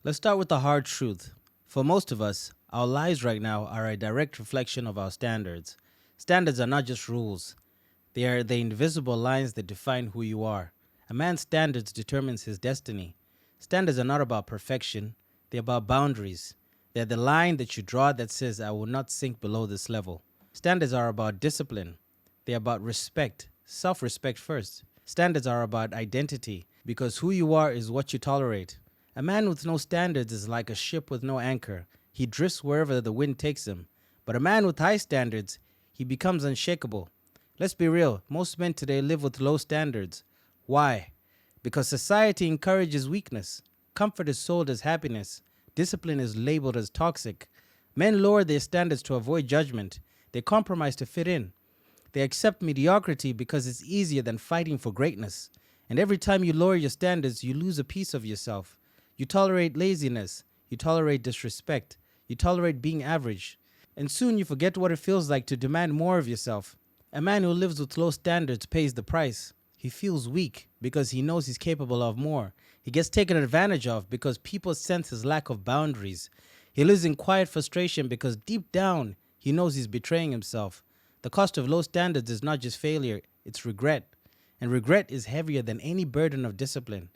Let's start with the hard truth. For most of us, our lives right now are a direct reflection of our standards. Standards are not just rules. They are the invisible lines that define who you are. A man's standards determines his destiny. Standards are not about perfection. They're about boundaries. They're the line that you draw that says, I will not sink below this level. Standards are about discipline. They're about respect, self-respect first. Standards are about identity, because who you are is what you tolerate. A man with no standards is like a ship with no anchor. He drifts wherever the wind takes him. But a man with high standards, he becomes unshakable. Let's be real, most men today live with low standards. Why? Because society encourages weakness. Comfort is sold as happiness. Discipline is labeled as toxic. Men lower their standards to avoid judgment. They compromise to fit in. They accept mediocrity because it's easier than fighting for greatness. And every time you lower your standards, you lose a piece of yourself. You tolerate laziness. You tolerate disrespect. You tolerate being average. And soon you forget what it feels like to demand more of yourself. A man who lives with low standards pays the price. He feels weak because he knows he's capable of more. He gets taken advantage of because people sense his lack of boundaries. He lives in quiet frustration because deep down, he knows he's betraying himself. The cost of low standards is not just failure, it's regret. And regret is heavier than any burden of discipline.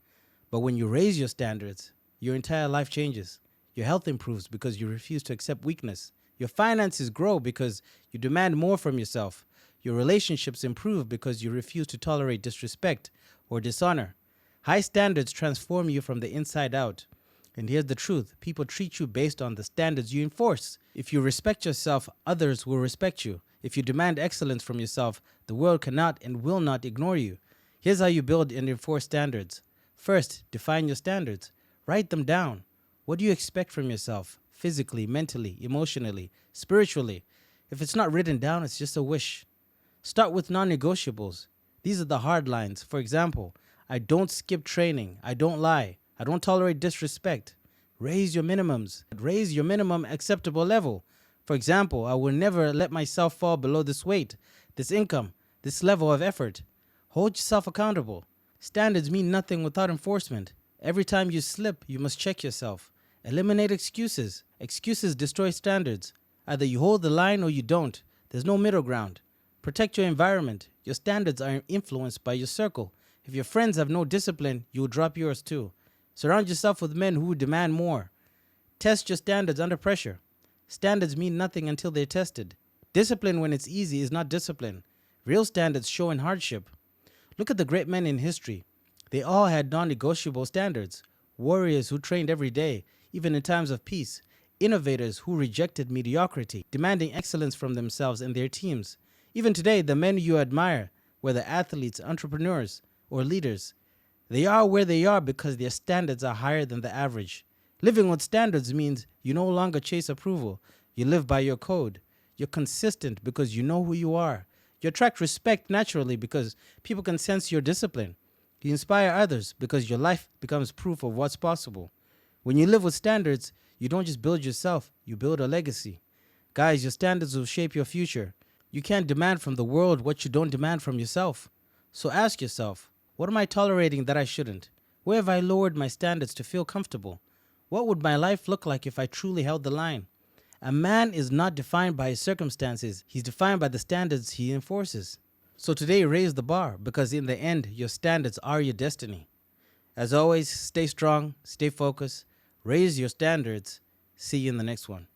But when you raise your standards, your entire life changes. Your health improves because you refuse to accept weakness. Your finances grow because you demand more from yourself. Your relationships improve because you refuse to tolerate disrespect or dishonor. High standards transform you from the inside out. And here's the truth. People treat you based on the standards you enforce. If you respect yourself, others will respect you. If you demand excellence from yourself, the world cannot and will not ignore you. Here's how you build and enforce standards. First, define your standards. Write them down. What do you expect from yourself? Physically, mentally, emotionally, spiritually. If it's not written down, it's just a wish. Start with non-negotiables. These are the hard lines. For example, I don't skip training. I don't lie. I don't tolerate disrespect. Raise your minimums. Raise your minimum acceptable level. For example, I will never let myself fall below this weight, this income, this level of effort. Hold yourself accountable. Standards mean nothing without enforcement. Every time you slip, you must check yourself. Eliminate excuses. Excuses destroy standards. Either you hold the line or you don't. There's no middle ground. Protect your environment. Your standards are influenced by your circle. If your friends have no discipline, you will drop yours too. Surround yourself with men who demand more. Test your standards under pressure. Standards mean nothing until they're tested. Discipline when it's easy is not discipline. Real standards show in hardship. Look at the great men in history. They all had non-negotiable standards. Warriors who trained every day, even in times of peace. Innovators who rejected mediocrity, demanding excellence from themselves and their teams. Even today, the men you admire, whether athletes, entrepreneurs, or leaders, they are where they are because their standards are higher than the average. Living with standards means you no longer chase approval. You live by your code. You're consistent because you know who you are. You attract respect naturally because people can sense your discipline. You inspire others because your life becomes proof of what's possible. When you live with standards, you don't just build yourself, you build a legacy. Guys, your standards will shape your future. You can't demand from the world what you don't demand from yourself. So ask yourself, what am I tolerating that I shouldn't? Where have I lowered my standards to feel comfortable? What would my life look like if I truly held the line? A man is not defined by his circumstances. He's defined by the standards he enforces. So today, raise the bar because in the end, your standards are your destiny. As always, stay strong, stay focused, raise your standards. See you in the next one.